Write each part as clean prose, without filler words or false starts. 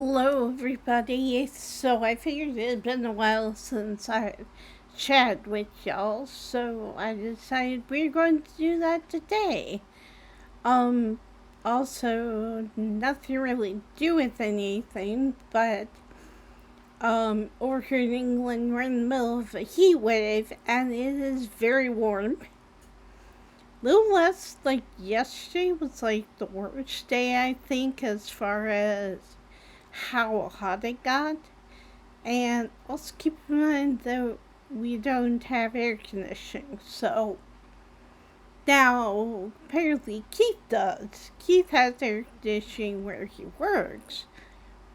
Hello, everybody. So I figured it had been a while since I chatted with y'all, so I decided we're going to do that today. Um, Also, nothing really to do with anything, but over here in England, we're in the middle of a heat wave, and it is very warm. A little less like yesterday was like the worst day, I think, as far as how hot it got. And also keep in mind that we don't have air conditioning. So now apparently Keith does. Keith has air conditioning where he works.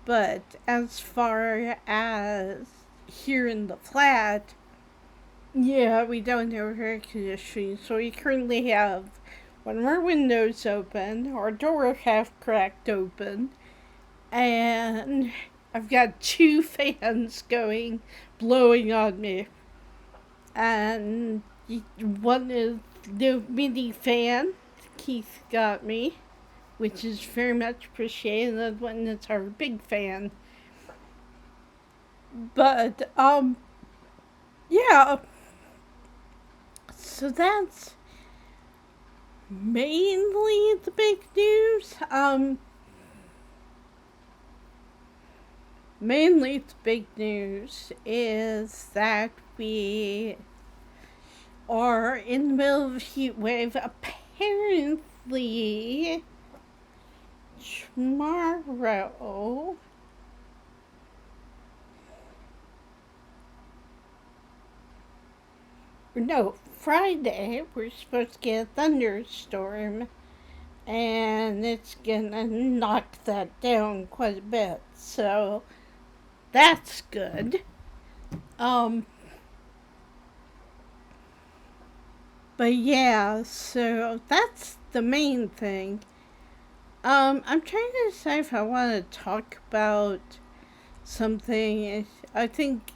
But as far as here in the flat, yeah, we don't have air conditioning. So we currently have one of our windows open, our door half cracked open, and I've got two fans going, blowing on me. And one is the mini fan Keith got me, which is very much appreciated. The one is our big fan. But, yeah, so that's mainly the big news. Mainly the big news is that we are in the middle of a heat wave. Apparently, tomorrow. No, Friday, we're supposed to get a thunderstorm, and it's gonna knock that down quite a bit. So that's good. Um, but yeah, so that's the main thing. I'm trying to decide if I want to talk about something. I think,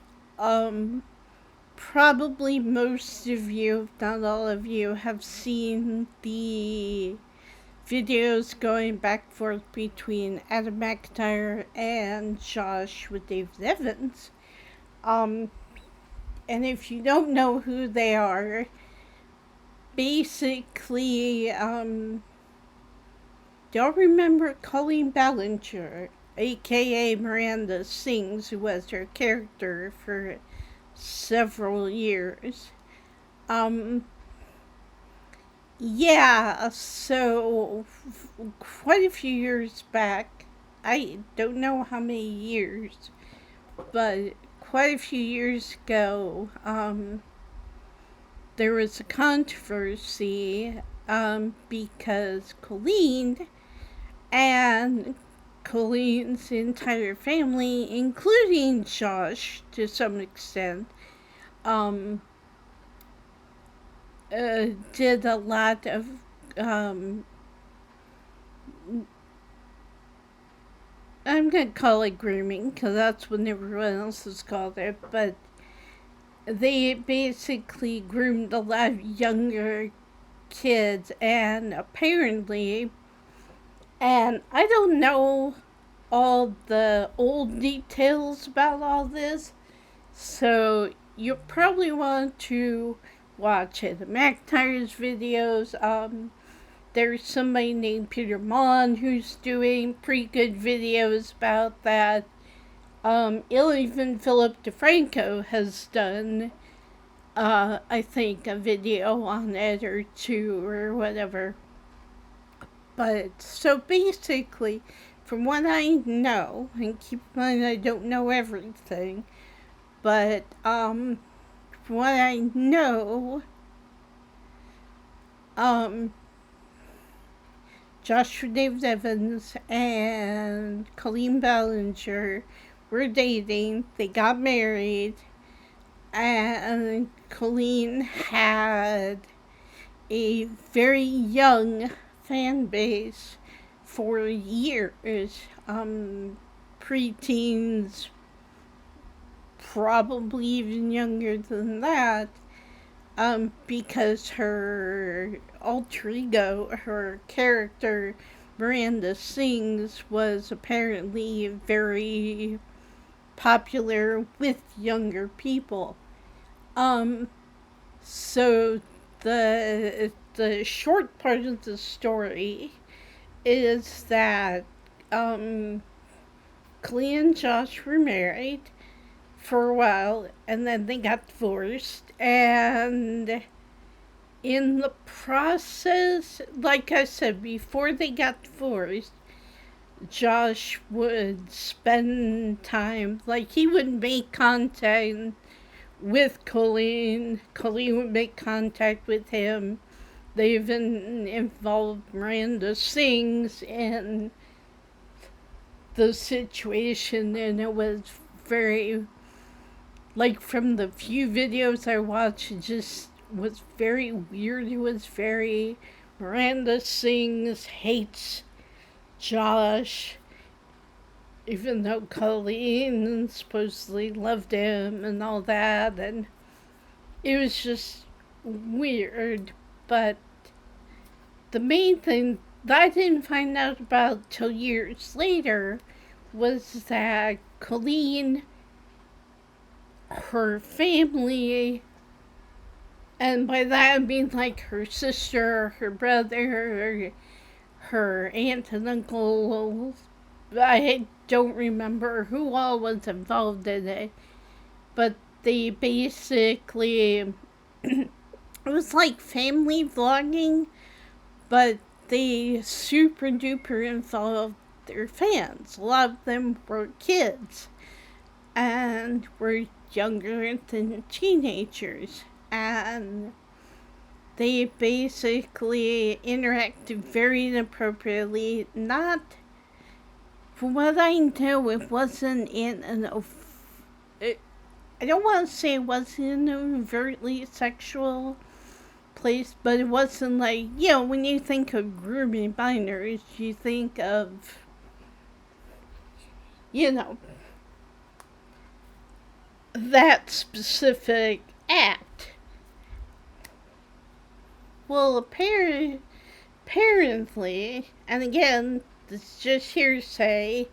probably most of you, if not all of you, have seen the videos going back and forth between Adam McIntyre and Josh with David Evans. Um, and if you don't know who they are, basically, don't remember Colleen Ballinger, aka Miranda Sings, who was her character for several years. Um, yeah, so quite a few years back, I don't know how many years, but quite a few years ago, there was a controversy because Colleen and Colleen's entire family, including Josh to some extent, um, did a lot of um, I'm gonna call it grooming because that's what everyone else has called it, but they basically groomed a lot of younger kids, and apparently, and I don't know all the old details about all this, so you probably want to watch it. The McIntyre's videos, there's somebody named Peter Mon who's doing pretty good videos about that. Even Philip DeFranco has done, I think, a video on it or two or whatever. But so basically, from what I know, and keep in mind I don't know everything, but from what I know, um, Joshua David Evans and Colleen Ballinger were dating. They got married, and Colleen had a very young fan base for years. Preteens, probably even younger than that, because her alter ego, her character, Miranda Sings was apparently very popular with younger people. Um, so the short part of the story is that Clea and Josh were married for a while, and then they got divorced, and in the process, like I said, before they got divorced, Josh would spend time, like he would make contact with Colleen. Colleen would make contact with him. They even involved Miranda Sings in the situation, and it was very, like, from the few videos I watched, it just was very weird. It was very, Miranda Sings hates Josh, even though Colleen supposedly loved him and all that, and it was just weird. But the main thing that I didn't find out about till years later was that Colleen, her family, and by that I mean like her sister, her brother, her aunt and uncle, I don't remember who all was involved in it, but they basically, it was like family vlogging, but they super duper involved their fans. A lot of them were kids and were younger than teenagers, and they basically interacted very inappropriately. Not, from what I know, it wasn't in an I don't want to say it wasn't in an overtly sexual place, but it wasn't like, when you think of grooming minors, you think of, that specific act. Well, apparently, and again, it's just hearsay,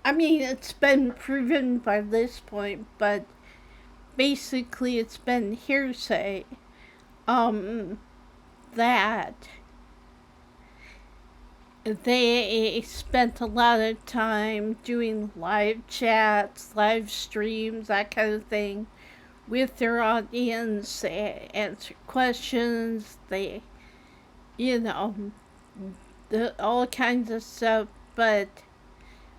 I mean, it's been proven by this point, but basically it's been hearsay, that they spent a lot of time doing live chats, live streams, that kind of thing, with their audience. They answered questions, they, all kinds of stuff. But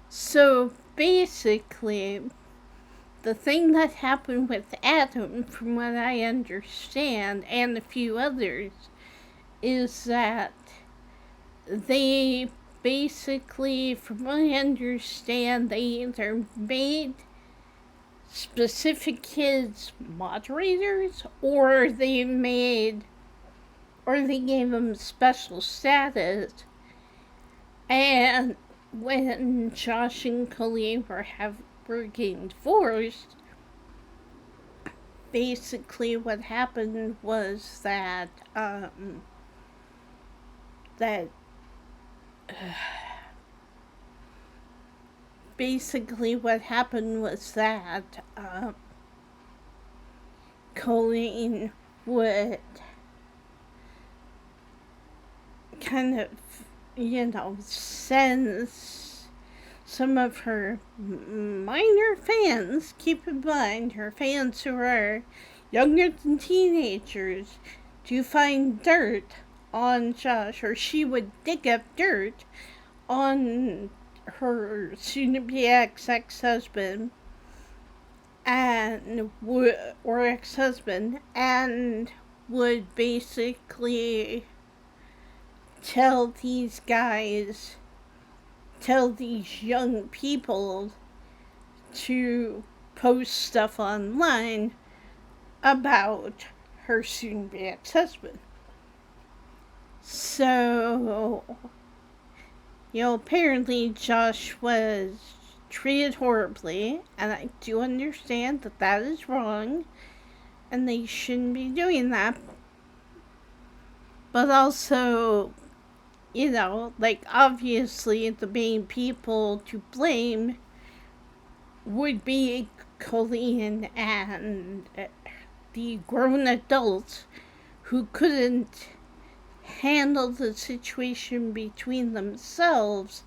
so basically, the thing that happened with Adam, from what I understand, and a few others, is that they basically, from what I understand, they either made specific kids moderators, or they gave them special status. And when Josh and Colleen were getting divorced, basically what happened was that Colleen would kind of, send some of her minor fans, keep in mind, her fans who are younger than teenagers, to find dirt on Josh, or she would dig up dirt on her soon-to-be ex-husband, or ex-husband, and would basically tell these young people to post stuff online about her soon-to-be ex-husband. So, apparently Josh was treated horribly, and I do understand that that is wrong, and they shouldn't be doing that. But also, like obviously the main people to blame would be Colleen and the grown adults who couldn't handle the situation between themselves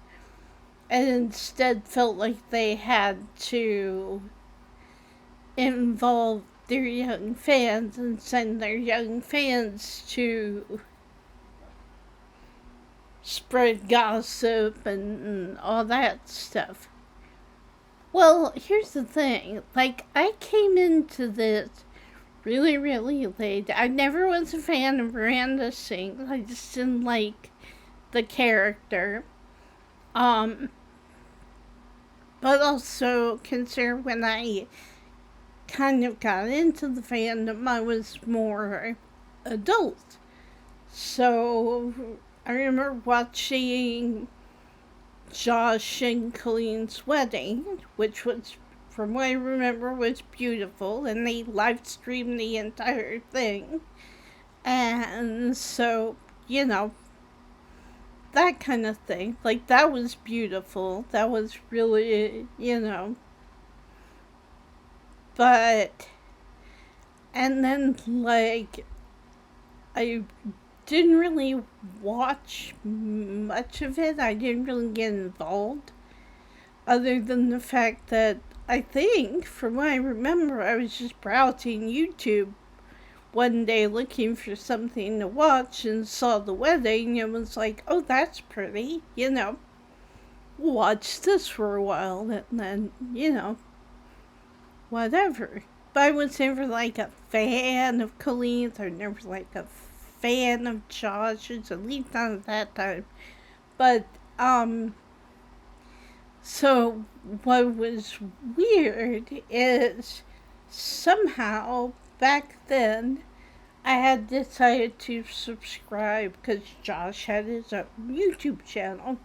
and instead felt like they had to involve their young fans and send their young fans to spread gossip and all that stuff. Well, here's the thing. Like, I came into this really, really late. I never was a fan of Miranda Sings. I just didn't like the character. But also consider when I kind of got into the fandom, I was more adult. So I remember watching Josh and Colleen's wedding, which was, from what I remember, was beautiful, and they live streamed the entire thing. And so, that kind of thing. Like, that was beautiful. That was really, but, and then, like, I didn't really watch much of it. I didn't really get involved, other than the fact that I think, from what I remember, I was just browsing YouTube one day looking for something to watch and saw the wedding and was like, oh, that's pretty, watch this for a while and then, whatever. But I was never like a fan of Colleen's. I was never like a fan of Josh's, at least not at that time. But, so what was weird is somehow back then I had decided to subscribe because Josh had his own YouTube channel.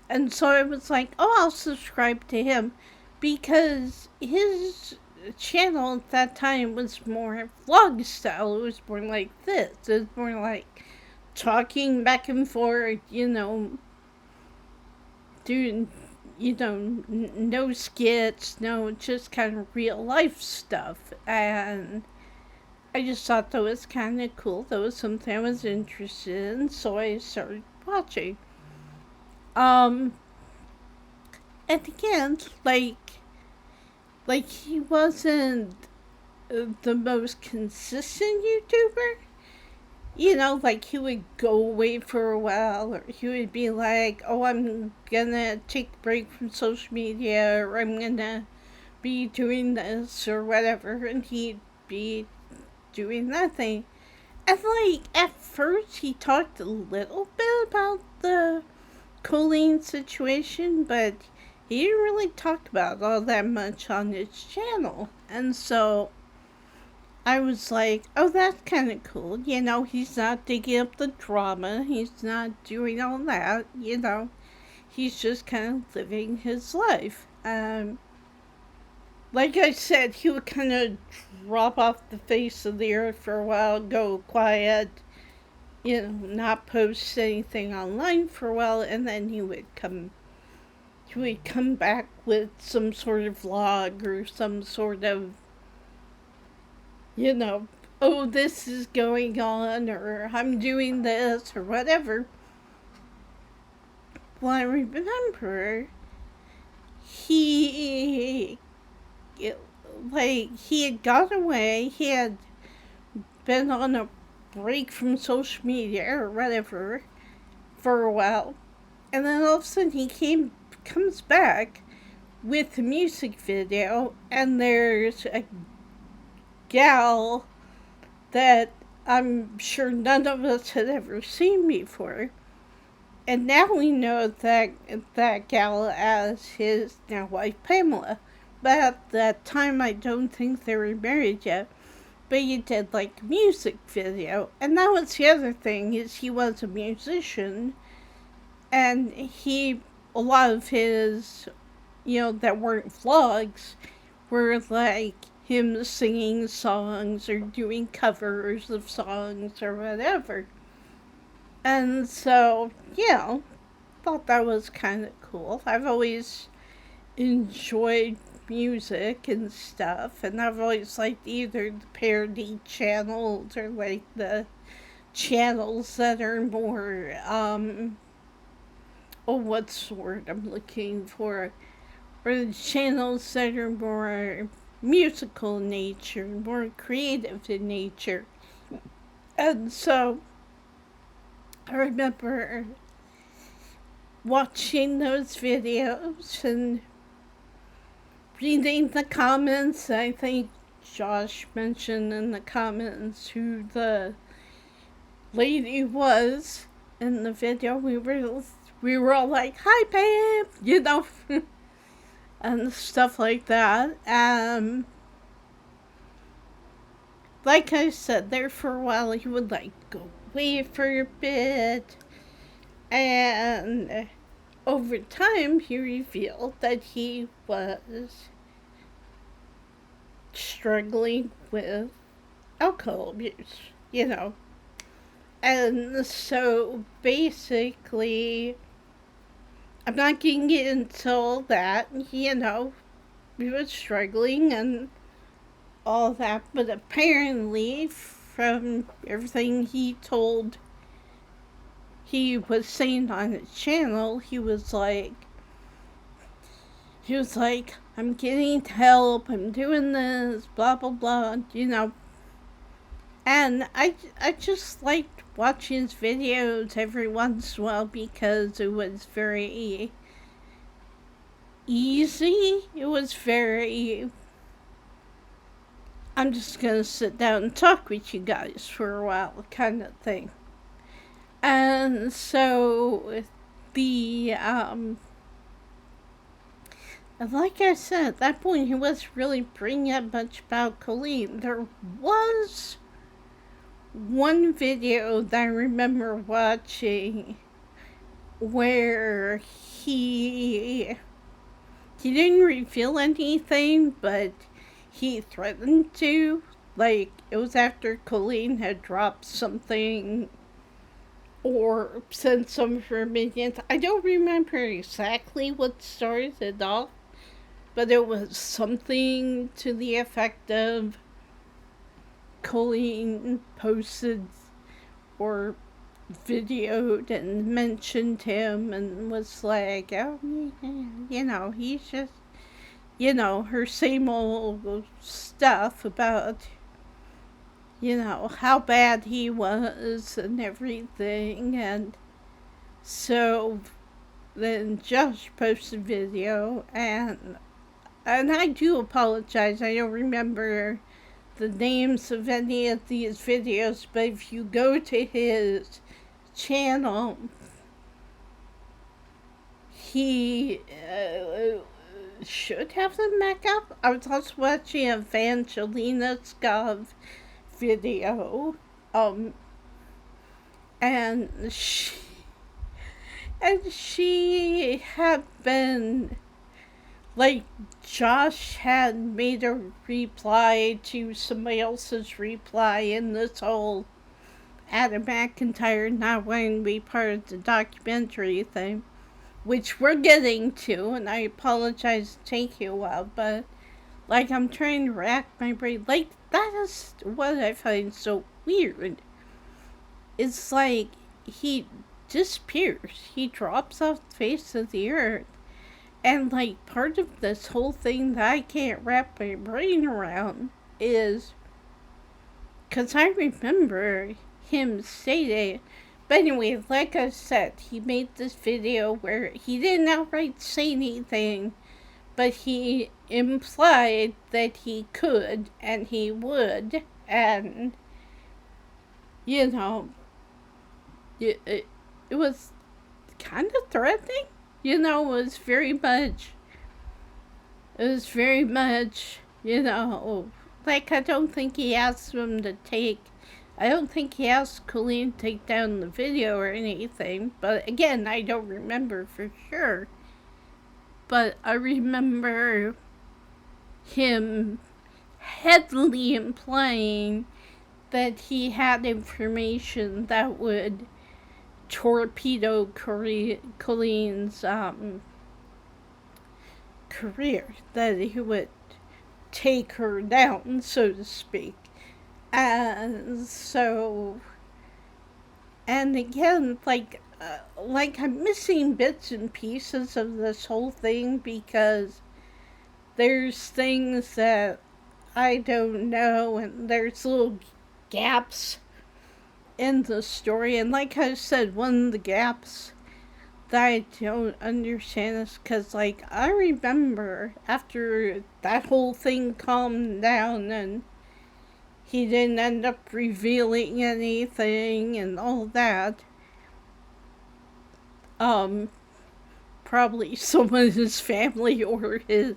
And so I was like, oh, I'll subscribe to him because his channel at that time was more vlog style. It was more like this. It was more like talking back and forth, doing, no skits, no, just kind of real life stuff. And I just thought that was kind of cool. That was something I was interested in, so I started watching. And again, like he wasn't the most consistent YouTuber. Like he would go away for a while, or he would be like, oh, I'm gonna take a break from social media, or I'm gonna be doing this, or whatever, and he'd be doing nothing. And, like, at first he talked a little bit about the Colleen situation, but he didn't really talk about all that much on his channel. And so I was like, oh, that's kind of cool. He's not digging up the drama. He's not doing all that. He's just kind of living his life. Like I said, he would kind of drop off the face of the earth for a while, go quiet, not post anything online for a while, and then he would come back with some sort of vlog or some sort of, oh, this is going on, or I'm doing this, or whatever. Well, I remember he had gone away, he had been on a break from social media or whatever for a while, and then all of a sudden he comes back with a music video, and there's a gal that I'm sure none of us had ever seen before. And now we know that gal as his now wife Pamela. But at that time I don't think they were married yet. But he did like a music video. And that was the other thing, is he was a musician, and a lot of his, that weren't vlogs were like him singing songs or doing covers of songs or whatever. And so, thought that was kind of cool. I've always enjoyed music and stuff, and I've always liked either the parody channels or like the channels that are more, oh, what's the word I'm looking for? Or the channels that are more musical in nature, more creative in nature. And so I remember watching those videos and reading the comments. I think Josh mentioned in the comments who the lady was in the video. We were all like, "Hi, Pam," and stuff like that. Like I said, there for a while, he would like go away for a bit, and over time, he revealed that he was struggling with alcohol abuse. And so basically, I'm not getting into all that, he was struggling and all that, but apparently, from everything he was saying on his channel, he was like, I'm getting help, I'm doing this, blah, blah, blah. And I just liked watching his videos every once in a while because it was very easy. It was very, I'm just going to sit down and talk with you guys for a while kind of thing. And so the, like I said, at that point he wasn't really bringing up much about Colleen. There was one video that I remember watching where he didn't reveal anything, but he threatened to. Like, it was after Colleen had dropped something or sent some of her minions. I don't remember exactly what started it off, but it was something to the effect of Colleen posted or videoed and mentioned him and was like, oh, he's just, her same old stuff about, how bad he was and everything. And so then Josh posted video, and I do apologize, I don't remember the names of any of these videos, but if you go to his channel, he should have them back up. I was also watching Evangelina Scov video, and she had been, like, Josh had made a reply to somebody else's reply in this whole Adam McIntyre not wanting to be part of the documentary thing, which we're getting to, and I apologize to take you a while, but, like, I'm trying to rack my brain. Like, that is what I find so weird. It's like he disappears. He drops off the face of the earth. And, like, part of this whole thing that I can't wrap my brain around is because I remember him stating, but anyway, like I said, he made this video where he didn't outright say anything, but he implied that he could and he would, and, it was kind of threatening. It was very much, like, I don't think he asked Colleen to take down the video or anything, but again, I don't remember for sure. But I remember him heavily implying that he had information that would torpedo Colleen's career, that he would take her down, so to speak. And so, and again, like I'm missing bits and pieces of this whole thing because there's things that I don't know, and there's little gaps in the story. And like I said, one of the gaps that I don't understand is because, like, I remember after that whole thing calmed down and he didn't end up revealing anything and all that, probably someone in his family or his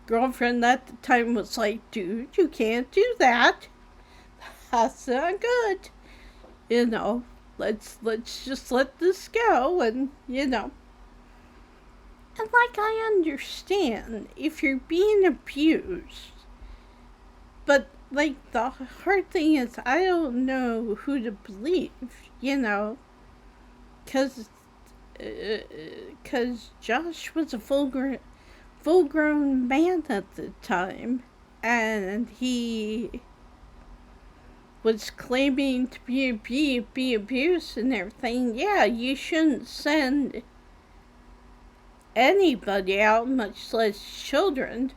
girlfriend at the time was like, dude, you can't do that. That's not good. You know, let's just let this go, and, you know. And, like, I understand if you're being abused, but, like, the hard thing is I don't know who to believe, you know, because Josh was a full-grown man at the time, and he was claiming to be abused and everything. Yeah, you shouldn't send anybody out, much less children,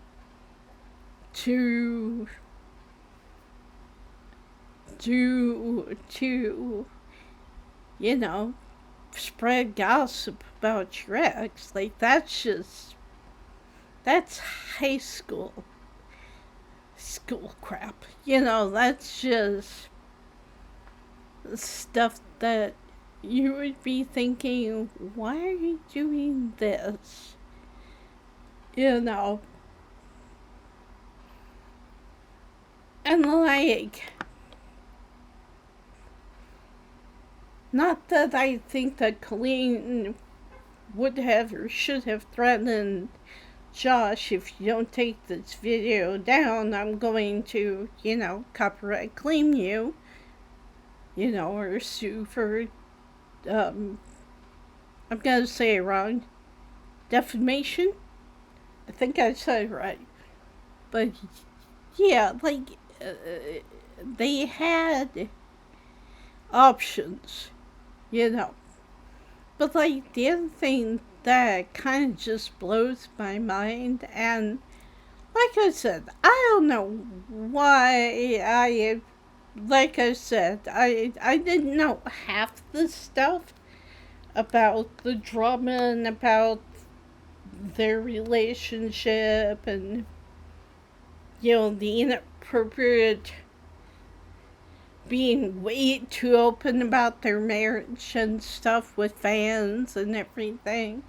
to you know, spread gossip about your ex. Like, that's high school crap. You know, that's just stuff that you would be thinking, why are you doing this? You know. And, like, not that I think that Colleen would have or should have threatened Josh, if you don't take this video down, I'm going to, you know, copyright claim you, you know, or sue for, I'm gonna say it wrong, defamation? I think I said it right. But, yeah, like, they had options, you know. But, like, the other thing that kind of just blows my mind, and like I said, I don't know why I didn't know half the stuff about the drama and about their relationship and, you know, the inappropriate being way too open about their marriage and stuff with fans and everything.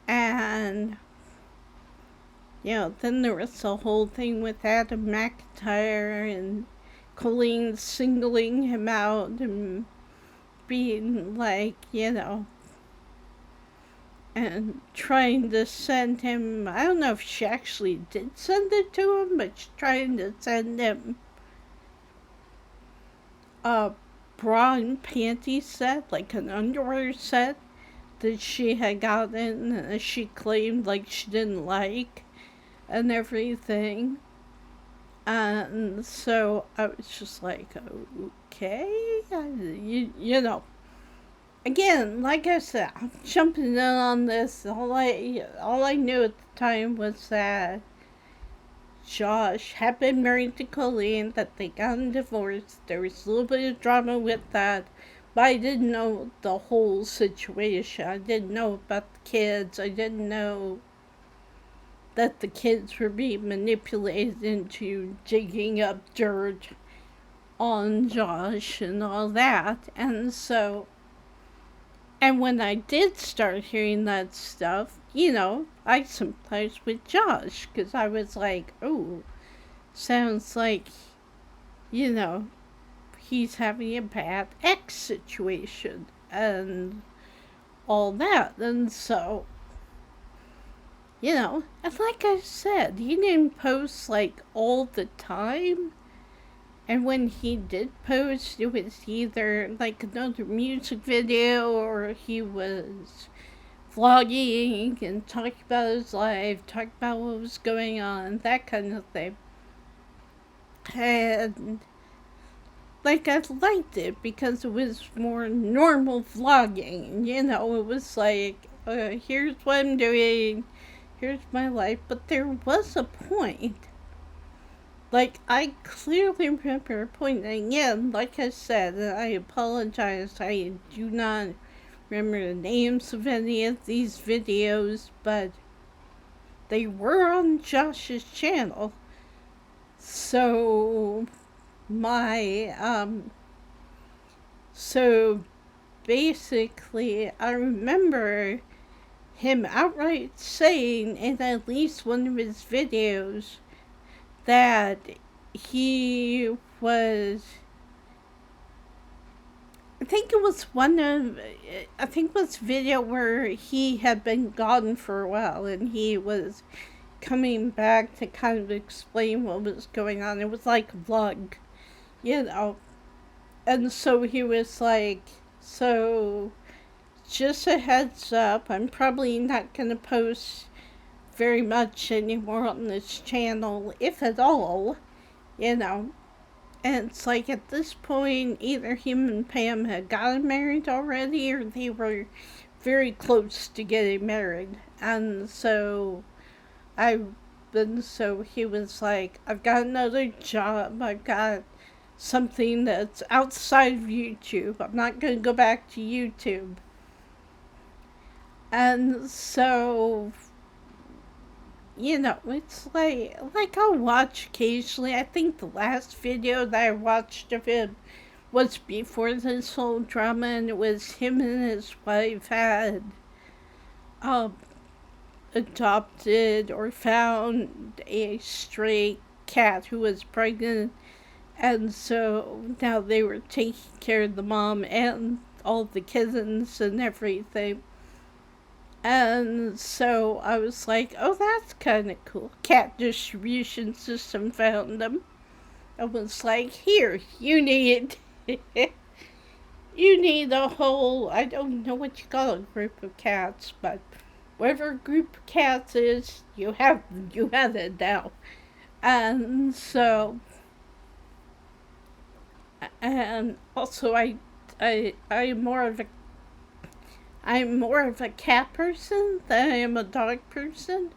And, you know, then there was the whole thing with Adam McIntyre and Colleen singling him out and being like, you know, and trying to send him, I don't know if she actually did send it to him, but she's trying to send him a bra and panty set, like an underwear set, that she had gotten, and she claimed, like, she didn't like, and everything. And so I was just like, okay, you know. Again, like I said, I'm jumping in on this. All I knew at the time was that Josh had been married to Colleen, that they got divorced. There was a little bit of drama with that, but I didn't know the whole situation. I didn't know about the kids. I didn't know that the kids were being manipulated into digging up dirt on Josh and all that. And so, and when I did start hearing that stuff, you know, I sympathized with Josh, because I was like, oh, sounds like, you know, he's having a bad ex situation and all that. And so, you know, and like I said, he didn't post, like, all the time, And when he did post, it was either like another music video or he was vlogging and talking about his life, talking about what was going on, that kind of thing. And like I liked it because it was more normal vlogging. You know, it was like, here's what I'm doing, here's my life. But there was a point. Like, I clearly remember a point, and again, like I said, and I apologize, I do not remember the names of any of these videos, but they were on Josh's channel. So, my, so basically, I remember him outright saying in at least one of his videos that he was, I think it was a video where he had been gone for a while and he was coming back to kind of explain what was going on. It was like a vlog, you know. And so he was like, so just a heads up, I'm probably not going to post very much anymore on this channel, if at all, you know. And it's like at this point, either him and Pam had gotten married already or they were very close to getting married. And so so he was like, I've got another job, I've got something that's outside of YouTube, I'm not going to go back to YouTube. And so, you know, it's like I'll watch occasionally. I think the last video that I watched of him was before this whole drama, and it was him and his wife had adopted or found a stray cat who was pregnant, and so now they were taking care of the mom and all the kittens and everything. And so I was like, oh, that's kind of cool. Cat distribution system found them. I was like, here, you need you need a whole, I don't know what you call a group of cats, but whatever group of cats is, you have it now. And so, and also I'm more of a cat person than I am a dog person,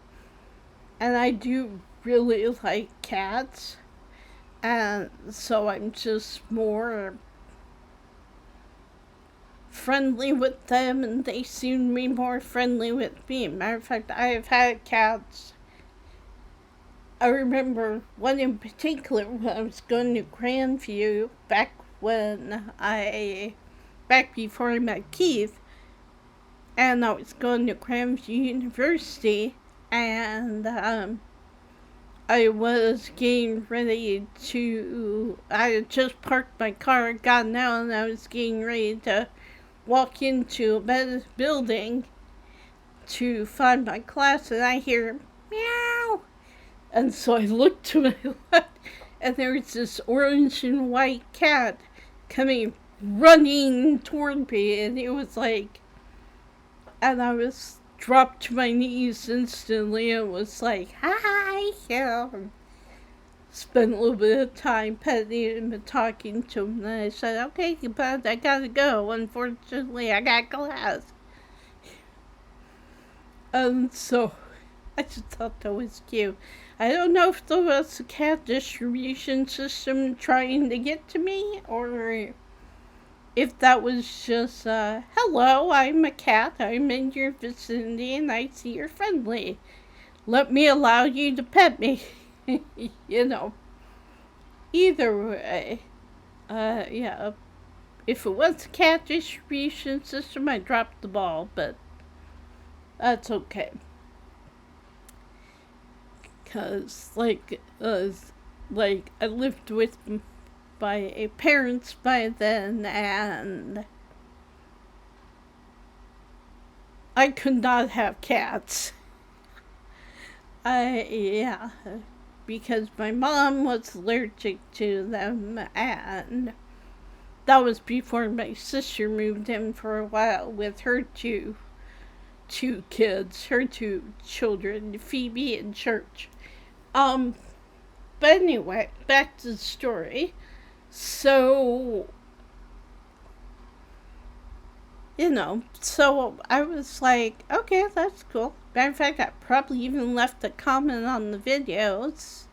and I do really like cats, and so I'm just more friendly with them, and they seem to be more friendly with me. Matter of fact, I have had cats. I remember one in particular when I was going to Grandview back before I met Keith, and I was going to Grandview University, and I was getting ready to, I had just parked my car, gotten out, and I was getting ready to walk into a building to find my class, and I hear meow. And so I looked to my left, and there was this orange and white cat coming running toward me, and it was like, and I was dropped to my knees instantly and was like, hi, yeah. Spent a little bit of time petting him and talking to him, and I said, okay, but I gotta go. Unfortunately, I got class. And so I just thought that was cute. I don't know if there was a cat distribution system trying to get to me, or if that was just, hello, I'm a cat, I'm in your vicinity, and I see you're friendly. Let me allow you to pet me. You know. Either way, yeah. If it was a cat distribution system, I dropped the ball, but that's okay. Because, like I lived with my parents by then, and I could not have cats. Yeah. because my mom was allergic to them, and that was before my sister moved in for a while with her two kids, her two children, Phoebe and Church. But anyway, back to the story. So, so I was like, okay, that's cool. Matter of fact, I probably even left a comment on the videos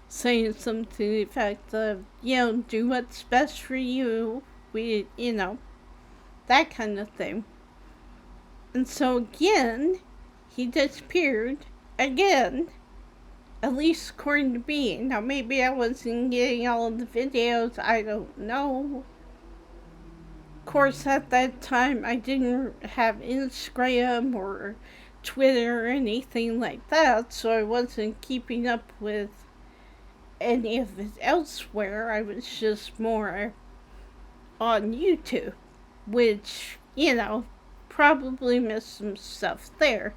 saying something to the effect of, do what's best for you. That kind of thing. And so again, he disappeared again, at least according to me. Now, maybe I wasn't getting all of the videos, I don't know. Of course, at that time, I didn't have Instagram or Twitter or anything like that, so I wasn't keeping up with any of it elsewhere. I was just more on YouTube, which, probably missed some stuff there.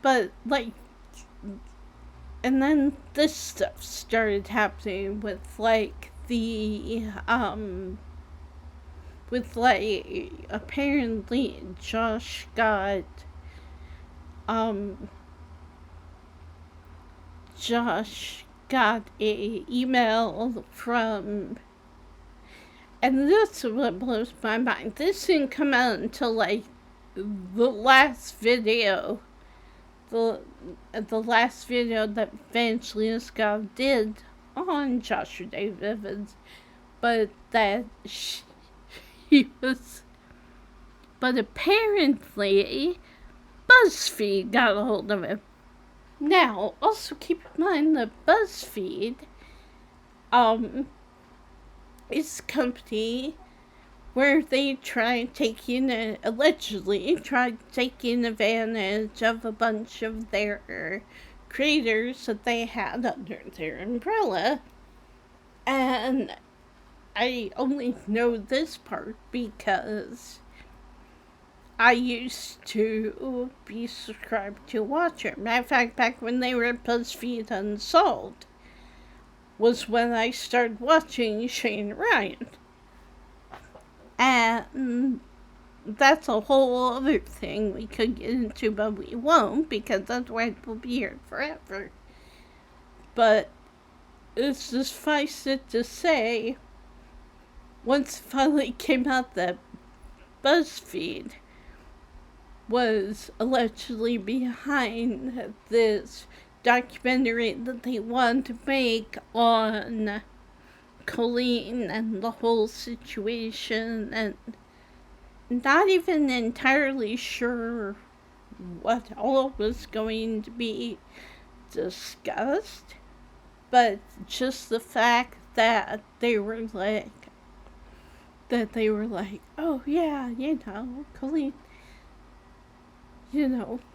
But, and then this stuff started happening with, apparently Josh got a email from, and this is what blows my mind. This didn't come out until the last video. The last video that Evangeline Scott did on Joshua David Evans, but that but apparently BuzzFeed got a hold of him. Now, also keep in mind that BuzzFeed, is a company where they allegedly tried taking advantage of a bunch of their creators that they had under their umbrella. And I only know this part because I used to be subscribed to Watcher. Matter of fact, back when they were at BuzzFeed Unsolved was when I started watching Shane Ryan. And that's a whole other thing we could get into, but we won't, because that's why it will be here forever. But it's suffice it to say, once it finally came out that BuzzFeed was allegedly behind this documentary that they wanted to make on Colleen and the whole situation, and not even entirely sure what all was going to be discussed, but just the fact that they were like, oh yeah, Colleen,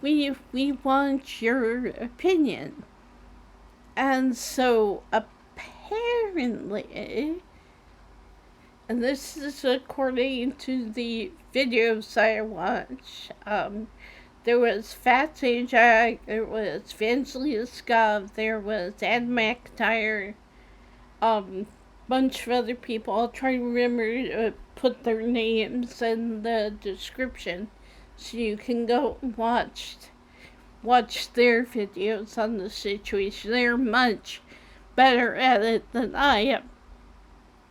we want your opinion. And so apparently, and this is according to the videos I watched, there was Fat Sajak, there was Evangeline Scott, there was Ed McIntyre, bunch of other people. I'll try to remember to put their names in the description so you can go and watch their videos on the situation. They're much better at it than I am.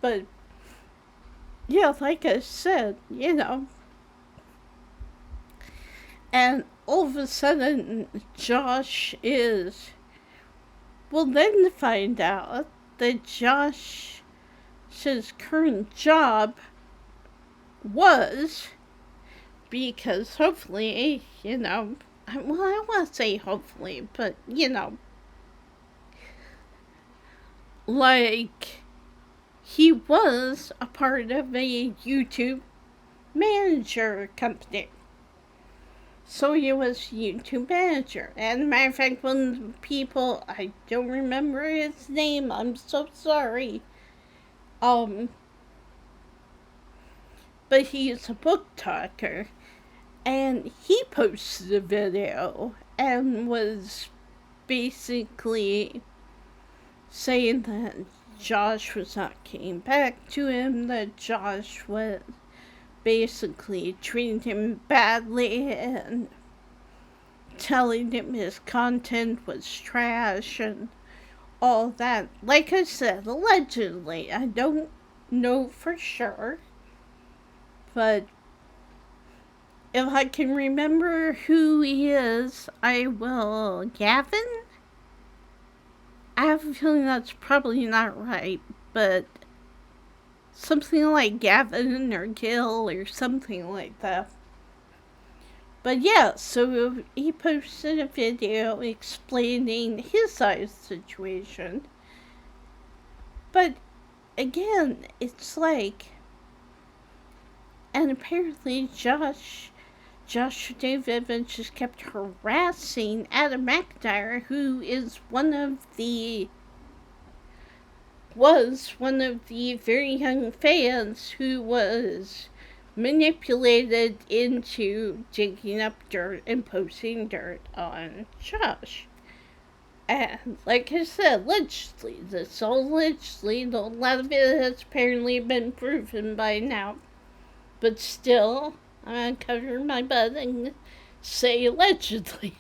But, yeah, like I said, and all of a sudden, Josh we'll then find out that Josh's current job was, because hopefully, well, I want to say hopefully, but, he was a part of a YouTube manager company. So he was YouTube manager. And as a matter of fact, one of the people, I don't remember his name, I'm so sorry. But he's a book talker. And he posted a video and was basically saying that Josh was not getting back to him, that Josh was basically treating him badly and telling him his content was trash and all that. Like I said, allegedly. I don't know for sure. But if I can remember who he is, I will. Gavin? I have a feeling that's probably not right, but something like Gavin or Gil or something like that. But yeah, so he posted a video explaining his side of the situation. But again, it's like, and apparently Josh David Evans just kept harassing Adam McIntyre, who is was one of the very young fans who was manipulated into digging up dirt and posting dirt on Josh. And like I said, allegedly, a lot of it has apparently been proven by now. But still, I'm gonna cover my butt and say allegedly.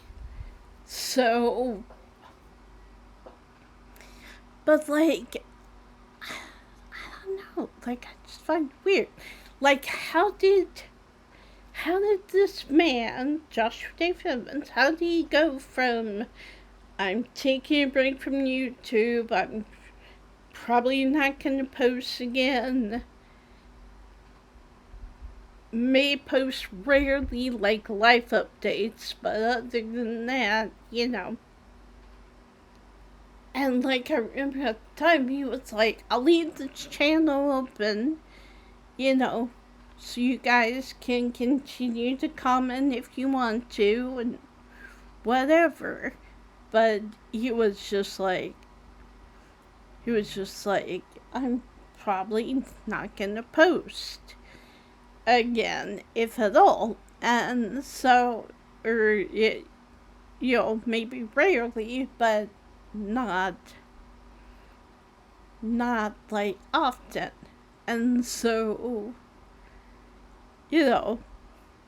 So, but like, I don't know, like, I just find it weird. Like, how did this man, Joshua Dave Evans, how did he go from, I'm taking a break from YouTube, I'm probably not gonna post again, may post rarely, like, life updates, but other than that, and like, I remember at the time he was like, I'll leave this channel open, so you guys can continue to comment if you want to, and whatever. But he was just like, I'm probably not gonna post again, if at all. And so, or, maybe rarely, but not like often. And so,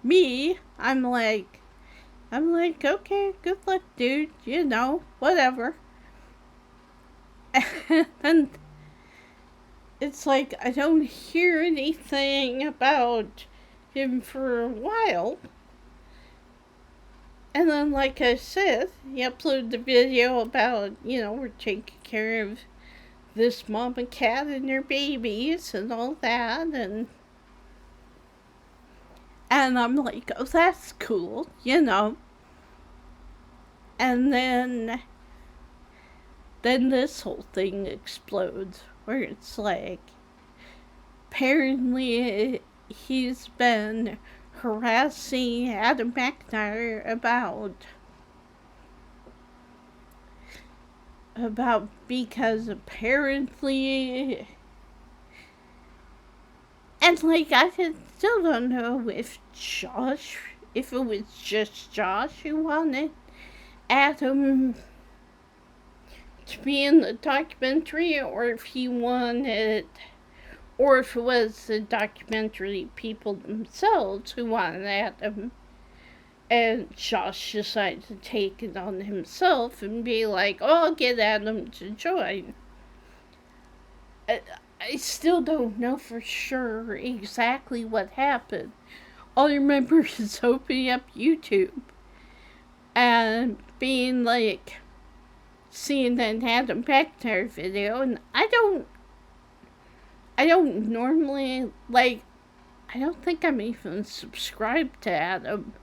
me, I'm like, okay, good luck, dude, whatever. And it's like, I don't hear anything about him for a while. And then, like I said, he uploaded the video about, we're taking care of this mama cat and their babies and all that, and I'm like, oh, that's cool, And then this whole thing explodes, where it's like, apparently he's been harassing Adam McIntyre about because apparently, and like, I still don't know if it was just Josh who wanted Adam to be in the documentary, or if it was the documentary people themselves who wanted Adam, and Josh decided to take it on himself and be like, oh, I'll get Adam to join. I still don't know for sure exactly what happened. All I remember is opening up YouTube and being like, seeing an Adam McIntyre video, and I don't normally, like, I don't think I'm even subscribed to Adam,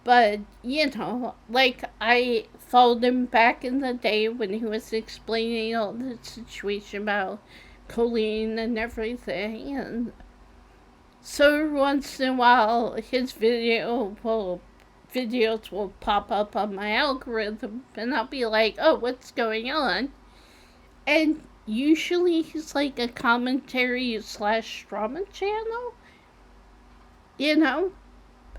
but, like, I followed him back in the day when he was explaining all the situation about Colleen and everything, and so every once in a while his videos will pop up on my algorithm, and I'll be like, oh, what's going on? And usually he's like a commentary / drama channel,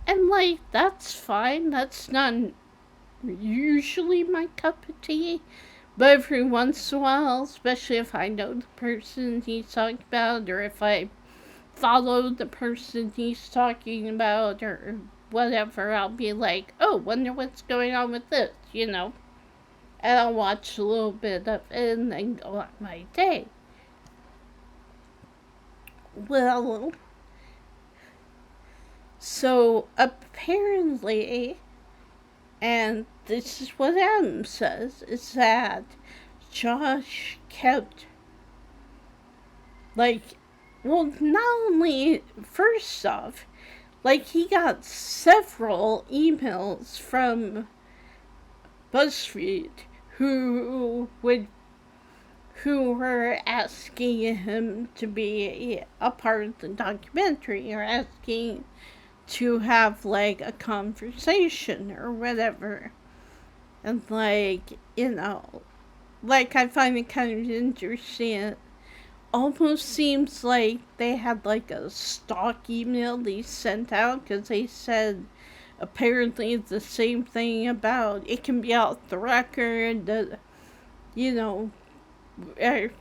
and like, that's fine, that's not usually my cup of tea, but every once in a while, especially if I know the person he's talking about, or if I follow the person he's talking about, or whatever, I'll be like, oh, wonder what's going on with this, And I'll watch a little bit of it and then go on my day. Well, so apparently, and this is what Adam says, is that Josh kept, well, not only, first off, he got several emails from BuzzFeed who were asking him to be a part of the documentary, or asking to have a conversation or whatever. And I find it kind of interesting. Almost seems like they had a stock email they sent out, because they said apparently the same thing about it can be off the record,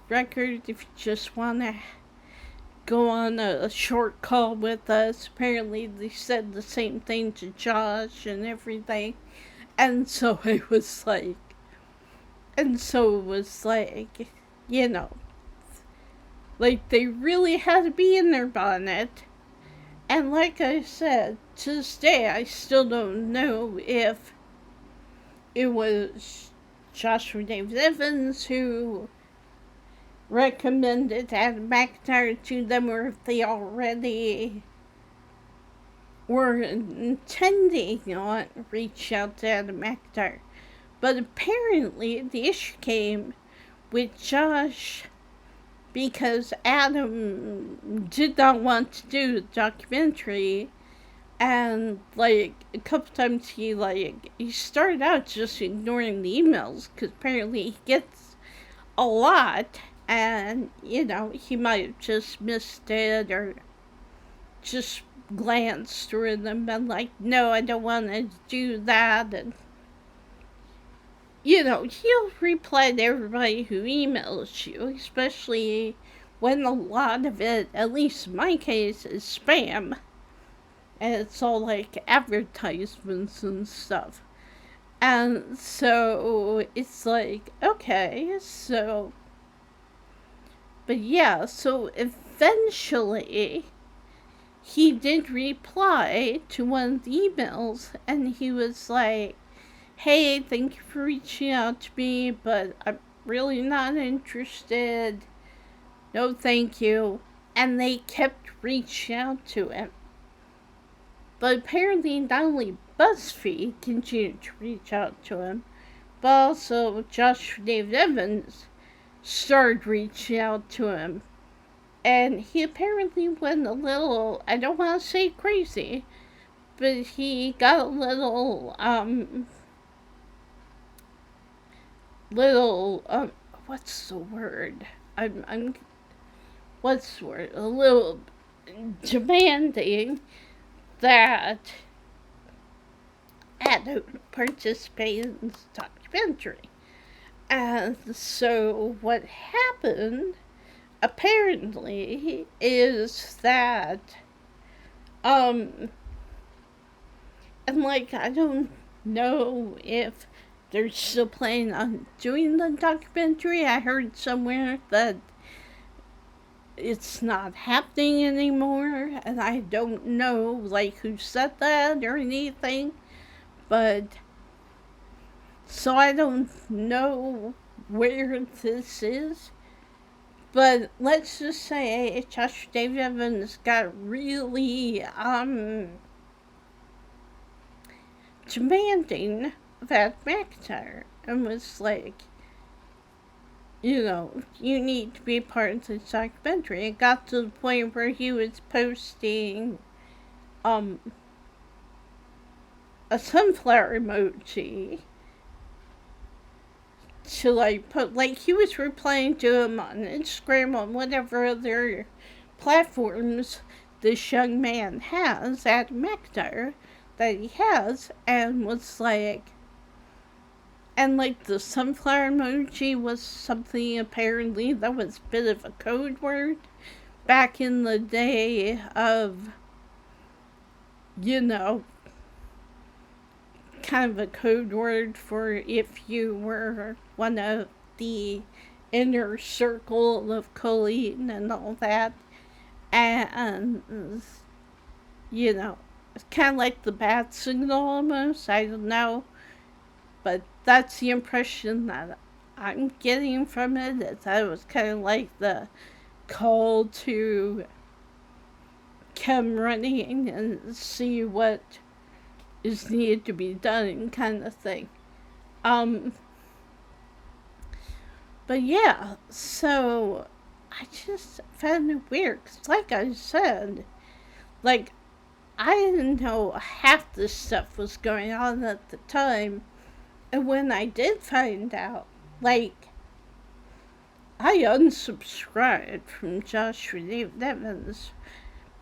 record if you just want to go on a short call with us. Apparently they said the same thing to Josh and everything. And so it was they really had to be in their bonnet. And like I said, to this day, I still don't know if it was Joshua David Evans who recommended Adam McIntyre to them, or if they already were intending on reach out to Adam McIntyre. But apparently the issue came with Josh because Adam did not want to do the documentary, and a couple times he started out just ignoring the emails, because apparently he gets a lot, and he might have just missed it, or just glanced through them and no, I don't want to do that. And he'll reply to everybody who emails you, especially when a lot of it, at least in my case, is spam. And it's all advertisements and stuff. And so it's okay, so. But yeah, so eventually he did reply to one of the emails, and he was like, hey, thank you for reaching out to me, but I'm really not interested. No, thank you. And they kept reaching out to him. But apparently not only BuzzFeed continued to reach out to him, but also Joshua David Evans started reaching out to him. And he apparently went a little, I don't want to say crazy, but he got a little, what's the word? What's the word? A little demanding that Adam participate in this documentary. And so what happened, apparently, is that, and I don't know if they're still planning on doing the documentary. I heard somewhere that it's not happening anymore, and I don't know who said that or anything, but so I don't know where this is. But let's just say Joshua David Evans got really demanding of Adam McIntyre, and was you need to be part of this documentary. It got to the point where he was posting a sunflower emoji to put, he was replying to him on Instagram, on whatever other platforms this young man has, Adam McIntyre, that he has, and was And like the sunflower emoji was something apparently that was a bit of a code word back in the day of, you know, kind of a code word for if you were one of the inner circle of Colleen and all that. And, you know, it's kind of like the bat signal almost. I don't know. But that's the impression that I'm getting from it. That it was kind of like the call to come running and see what is needed to be done kind of thing. Um, but yeah, so I just found it weird. 'Cause like I said, like, I didn't know half this stuff was going on at the time. And when I did find out, like, I unsubscribed from Joshua David Evans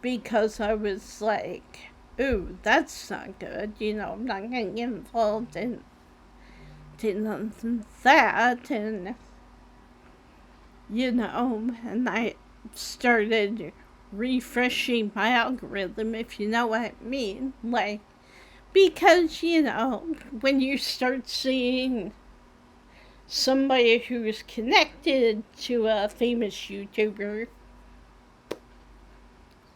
because I was like, ooh, that's not good. You know, I'm not going to get involved in that. And, you know, and I started refreshing my algorithm, if you know what I mean. Like, because, you know, when you start seeing somebody who's connected to a famous YouTuber,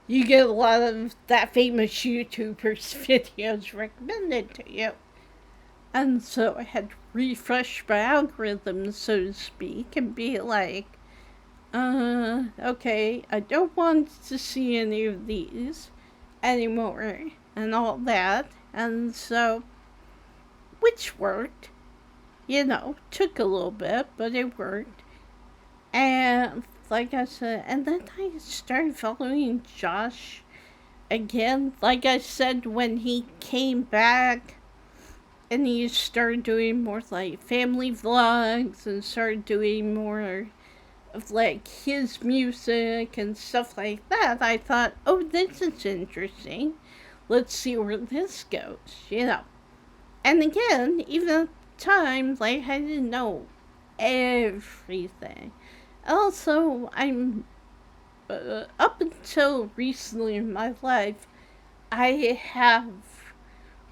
you get a lot of that famous YouTuber's videos recommended to you. And so I had to refresh my algorithm, so to speak, and be like, okay, I don't want to see any of these anymore, and all that. And so, which worked. You know, took a little bit, but it worked. And like I said, and then I started following Josh again. Like I said, when he came back and he started doing more like family vlogs and started doing more of like his music and stuff like that, I thought, oh, this is interesting. Let's see where this goes, you know. And again, even at the time, like, I didn't know everything. Also, I'm up until recently in my life, I have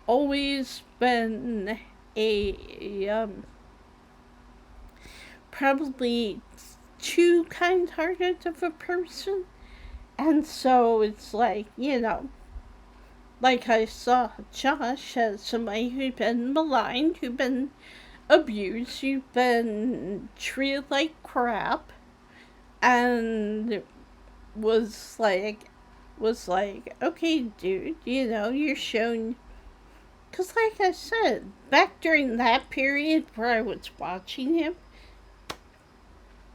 always been a probably too kind-hearted of a person, and so it's like, you know, like I saw Josh as somebody who'd been maligned, who'd been abused, who'd been treated like crap, and was like, okay, dude, you know, you're shown. Because, like I said, back during that period where I was watching him,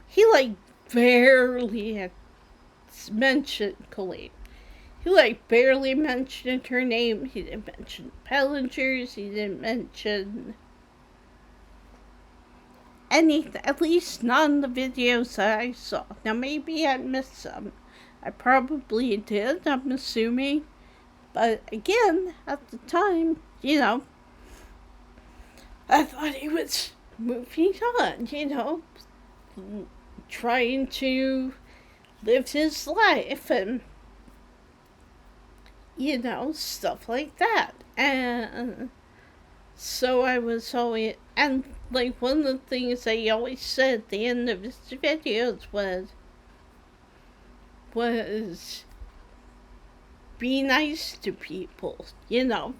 he, like, barely had mentioned Colleen. He, like, barely mentioned her name. He didn't mention Pellingers. He didn't mention anything, at least not in the videos that I saw. Now, maybe I missed some. I probably did, I'm assuming. But again, at the time, you know, I thought he was moving on, you know, trying to live his life and, you know, stuff like that. And so I was always, and like one of the things that he always said at the end of his videos was be nice to people, you know.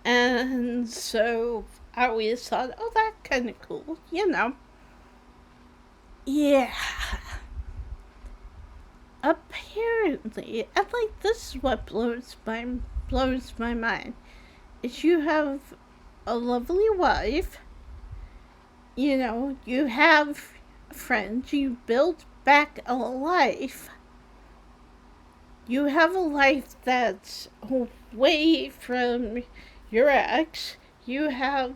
And so I always thought, oh, that's kind of cool, you know. Yeah. Apparently, and like this is what blows my mind, is you have a lovely wife, you know, you have friends, you build back a life. You have a life that's away from your ex. You have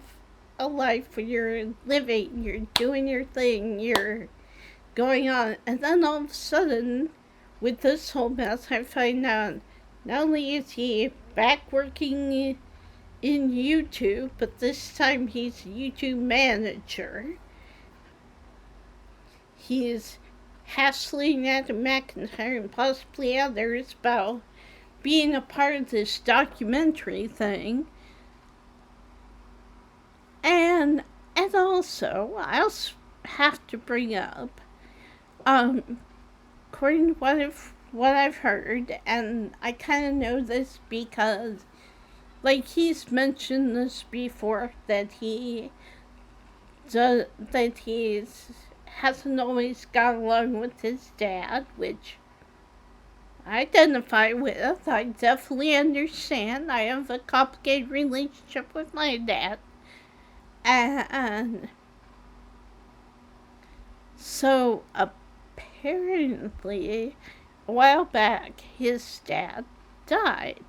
a life where you're living, you're doing your thing, you're going on. And then all of a sudden, with this whole mess, I find out not only is he back working in YouTube, but this time he's a YouTube manager. He is hassling Adam McIntyre and possibly others about being a part of this documentary thing. And also, I also have to bring up, according to what I've heard, and I kind of know this because, like, he's mentioned this before, that he hasn't always got along with his dad, which I identify with. I definitely understand. I have a complicated relationship with my dad. And so apparently, a while back, his dad died.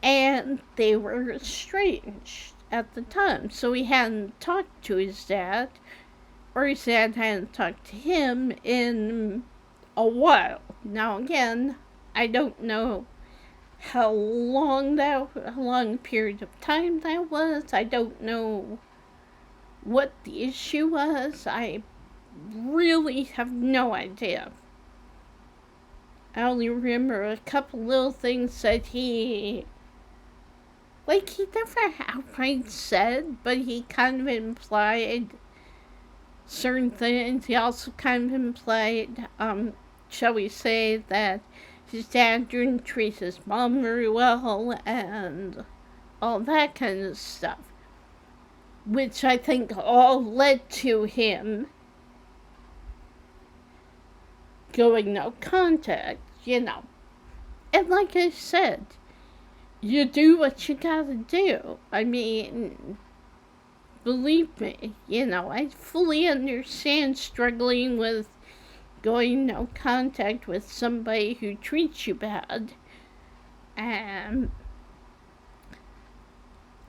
And they were estranged at the time. So he hadn't talked to his dad, or his dad hadn't talked to him in a while. Now again, I don't know how long a period of time that was. I don't know what the issue was. I really have no idea. I only remember a couple little things that he never outright said, but he kind of implied certain things. He also kind of implied, shall we say, that his dad didn't treat his mom very well, and all that kind of stuff. Which I think all led to him going no contact, And like I said, you do what you gotta do. I mean, believe me, I fully understand struggling with going no contact with somebody who treats you bad and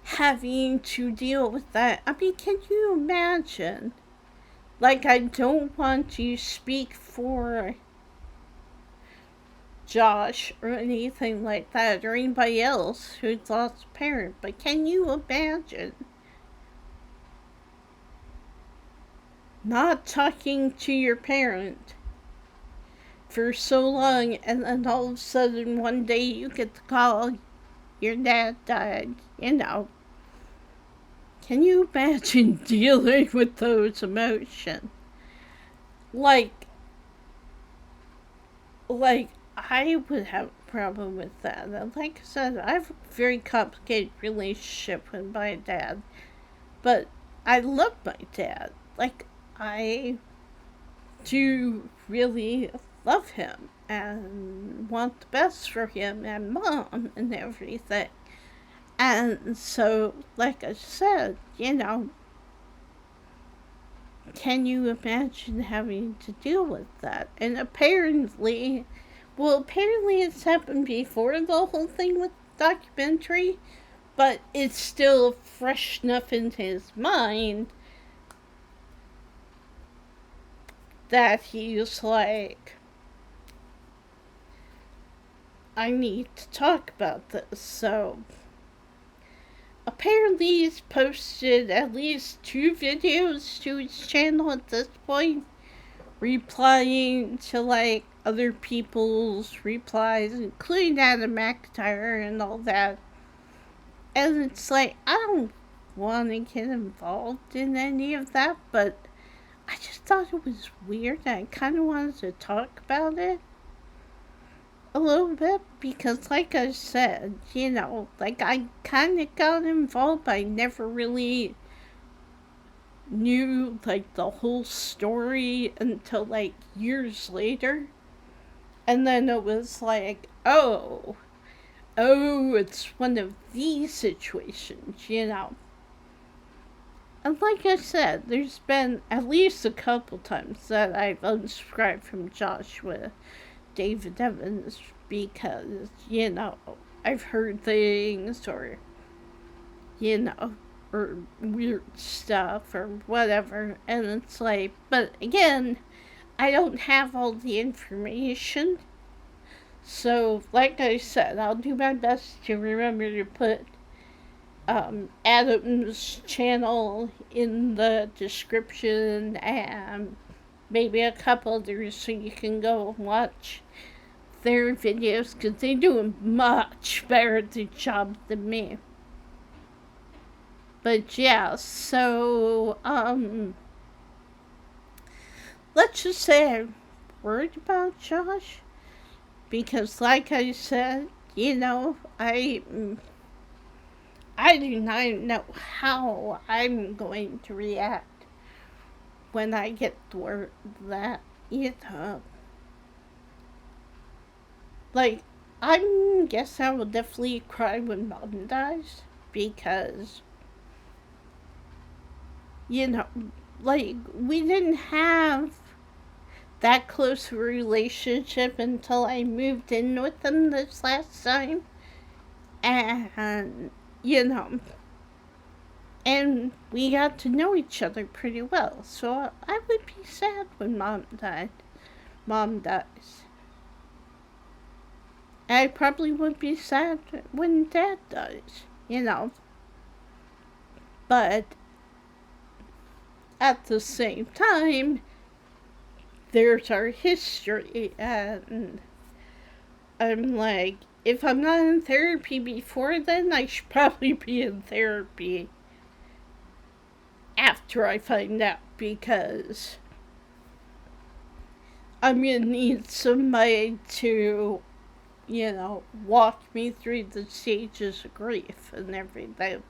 having to deal with that. I mean, can you imagine? Like, I don't want to speak for Josh or anything like that, or anybody else who's lost a parent, but can you imagine not talking to your parent for so long, and then all of a sudden one day you get the call, your dad died, Can you imagine dealing with those emotions? Like, I would have a problem with that. And like I said, I have a very complicated relationship with my dad. But I love my dad. Like, I do really love him and want the best for him and mom and everything. And so, like I said, can you imagine having to deal with that? And apparently it's happened before, the whole thing with the documentary, but it's still fresh enough in his mind that he's like, I need to talk about this. So apparently he's posted at least 2 videos to his channel at this point, replying to other people's replies, including Adam McIntyre and all that. And it's like, I don't want to get involved in any of that, but I just thought it was weird. I kind of wanted to talk about it a little bit because, like I said, I kind of got involved, but I never really knew the whole story until years later. And then it was like, oh, it's one of these situations, And like I said, there's been at least a couple times that I've unsubscribed from Joshua David Evans because, I've heard things or weird stuff or whatever. And it's like, but again, I don't have all the information. So, like I said, I'll do my best to remember to put Adam's channel in the description, and maybe a couple others, so you can go watch their videos, because they do a much better job than me. But yeah, so let's just say I'm worried about Josh, because like I said, I do not know how I'm going to react when I get the word that, like, I guess I will definitely cry when Mom dies, because, like, we didn't have that close a relationship until I moved in with them this last time. And, and we got to know each other pretty well. So I would be sad when Mom dies. I probably would be sad when Dad dies, But at the same time, there's our history, and I'm like, if I'm not in therapy before then, I should probably be in therapy after I find out, because I'm gonna need somebody to, walk me through the stages of grief and everything.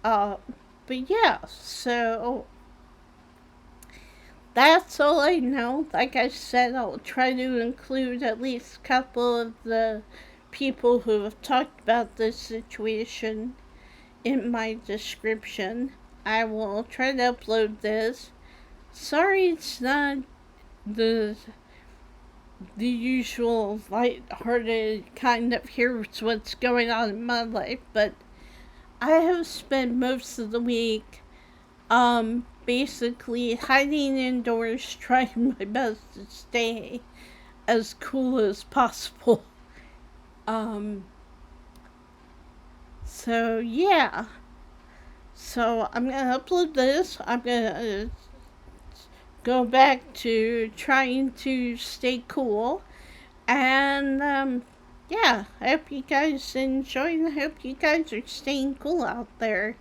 But yeah, so that's all I know. Like I said, I'll try to include at least a couple of the people who have talked about this situation in my description. I will try to upload this. Sorry it's not the usual light-hearted kind of here's what's going on in my life, but I have spent most of the week basically hiding indoors, trying my best to stay as cool as possible. So yeah. So I'm gonna upload this. I'm gonna go back to trying to stay cool. And yeah, I hope you guys enjoy. I hope you guys are staying cool out there.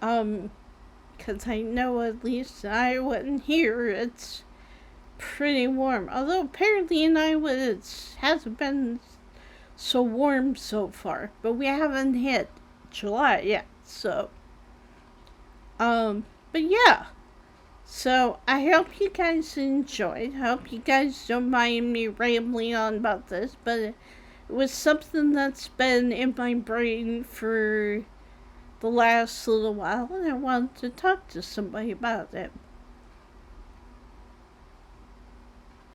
Because I know at least in Iowa and here it's pretty warm. Although apparently in Iowa it hasn't been so warm so far. But we haven't hit July yet, so. But yeah. So I hope you guys enjoyed. I hope you guys don't mind me rambling on about this, but it was something that's been in my brain for the last little while, and I wanted to talk to somebody about it.